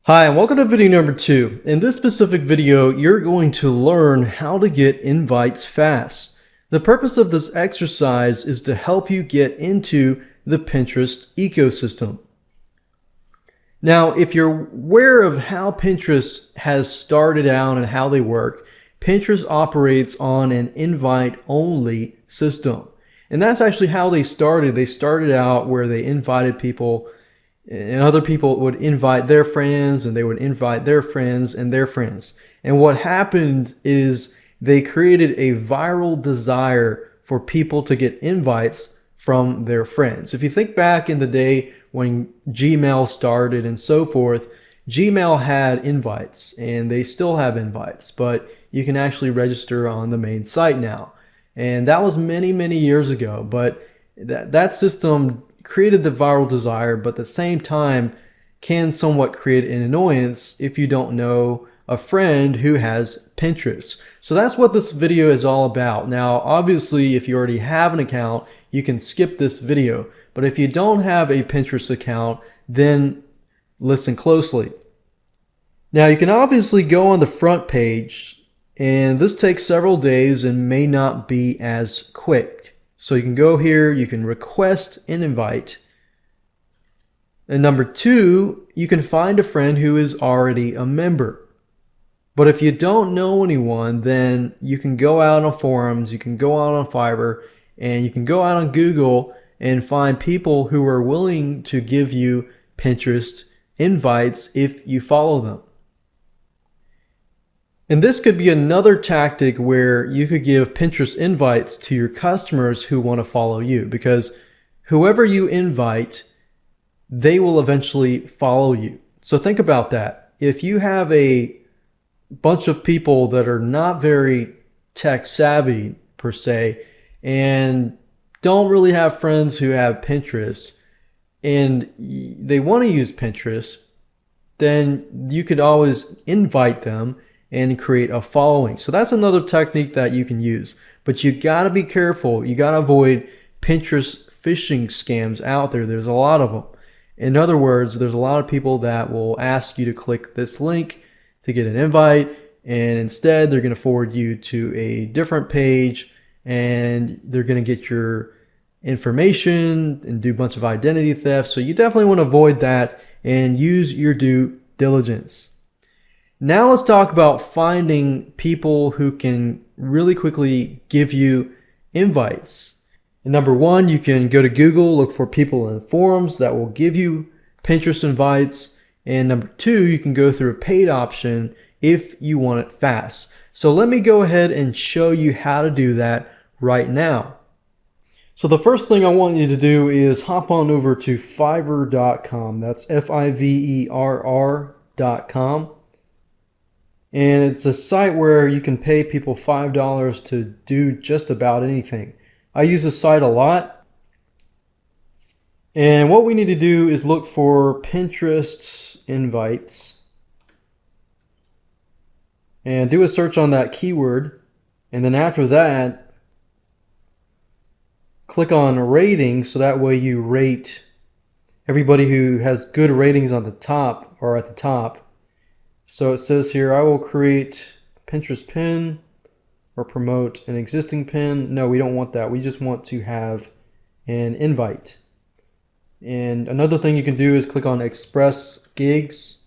Hi, and welcome to video number 2. In this specific video, you're going to learn how to get invites fast. The purpose of this exercise is to help you get into the Pinterest ecosystem. Now, if you're aware of how Pinterest has started out and how they work, Pinterest operates on an invite-only system. And that's actually how they started. They started out where they invited people, and other people would invite their friends, and they would invite their friends and their friends. And what happened is they created a viral desire for people to get invites from their friends. If you think back in the day when Gmail started and so forth, Gmail had invites, and they still have invites, but you can actually register on the main site now. And that was many, many years ago, but that system created the viral desire, but at the same time can somewhat create an annoyance if you don't know a friend who has Pinterest. So that's what this video is all about. Now, obviously, if you already have an account, you can skip this video. But if you don't have a Pinterest account, then listen closely. Now, you can obviously go on the front page, and this takes several days and may not be as quick. So you can go here, you can request an invite. And number 2, you can find a friend who is already a member. But if you don't know anyone, then you can go out on forums, you can go out on Fiverr, and you can go out on Google and find people who are willing to give you Pinterest invites if you follow them. And this could be another tactic where you could give Pinterest invites to your customers who want to follow you, because whoever you invite, they will eventually follow you. So think about that. If you have a bunch of people that are not very tech savvy per se, and don't really have friends who have Pinterest, and they want to use Pinterest, then you could always invite them and create a following. So that's another technique that you can use. But you gotta be careful. You gotta avoid Pinterest phishing scams out there. There's a lot of them. In other words, there's a lot of people that will ask you to click this link to get an invite, and instead they're gonna forward you to a different page, and they're gonna get your information and do a bunch of identity theft. So you definitely want to avoid that and use your due diligence. Now let's talk about finding people who can really quickly give you invites. And number 1, you can go to Google, look for people in forums that will give you Pinterest invites. And number 2, you can go through a paid option if you want it fast. So let me go ahead and show you how to do that right now. So the first thing I want you to do is hop on over to Fiverr.com. That's Fiverr.com. And it's a site where you can pay people $5 to do just about anything. I use this site a lot. And what we need to do is look for Pinterest invites and do a search on that keyword. And then after that, click on rating, so that way you rate everybody who has good ratings on the top or at the top. So it says here, I will create Pinterest pin or promote an existing pin. No, we don't want that. We just want to have an invite. And another thing you can do is click on Express Gigs.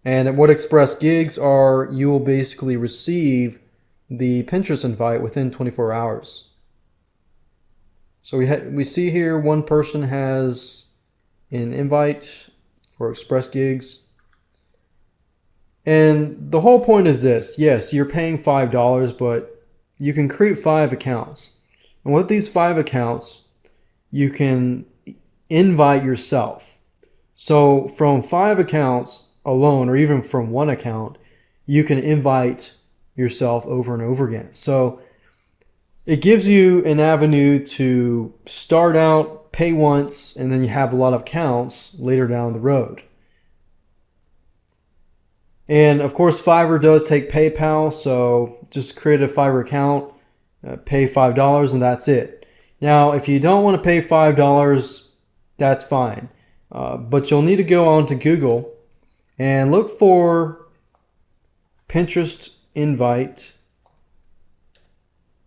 And what Express Gigs are, you will basically receive the Pinterest invite within 24 hours. So we see here one person has an invite for Express Gigs. And the whole point is this. Yes, you're paying $5, but you can create 5 accounts. And with these 5 accounts, you can invite yourself. So from 5 accounts alone, or even from 1 account, you can invite yourself over and over again. So it gives you an avenue to start out, pay once, and then you have a lot of accounts later down the road. And of course, Fiverr does take PayPal, so just create a Fiverr account, pay $5, and that's it. Now, if you don't want to pay $5, that's fine. but you'll need to go on to Google and look for Pinterest invite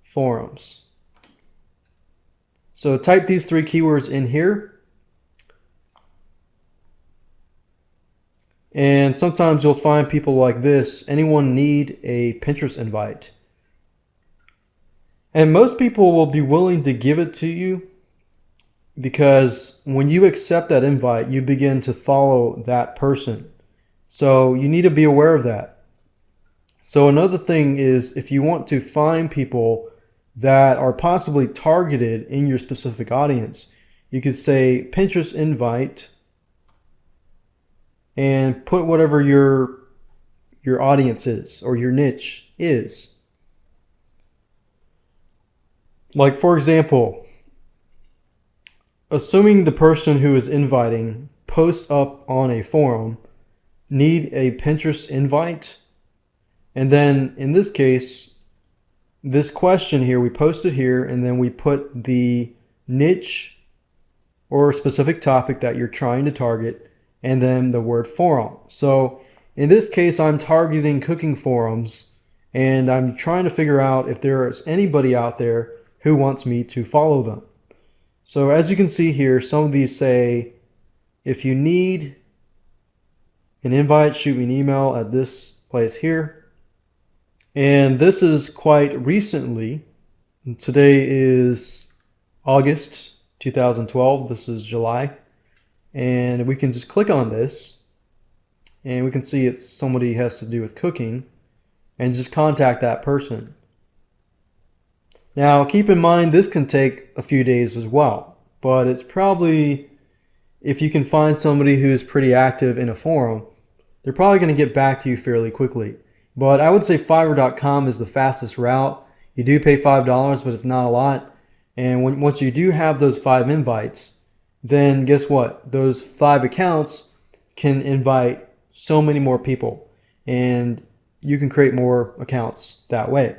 forums. So type these 3 keywords in here, and sometimes you'll find people like this: anyone need a Pinterest invite? And most people will be willing to give it to you, because when you accept that invite, you begin to follow that person. So you need to be aware of that. So another thing is, if you want to find people that are possibly targeted in your specific audience, you could say Pinterest invite and put whatever your audience is or your niche is. Like, for example, assuming the person who is inviting posts up on a forum, need a Pinterest invite, and then in this case, this question here, we post it here, and then we put the niche or specific topic that you're trying to target, and then the word forum. So in this case, I'm targeting cooking forums, and I'm trying to figure out if there is anybody out there who wants me to follow them. So as you can see here, some of these say, if you need an invite, shoot me an email at this place here. And this is quite recently. Today is August 2012. This is July. And we can just click on this, and we can see it's somebody has to do with cooking, and just contact that person. Now, keep in mind, this can take a few days as well, but it's probably, if you can find somebody who's pretty active in a forum, they're probably going to get back to you fairly quickly. But I would say Fiverr.com is the fastest route. You do pay $5, but it's not a lot. And once you do have those 5 invites, then guess what? Those 5 accounts can invite so many more people, and you can create more accounts that way.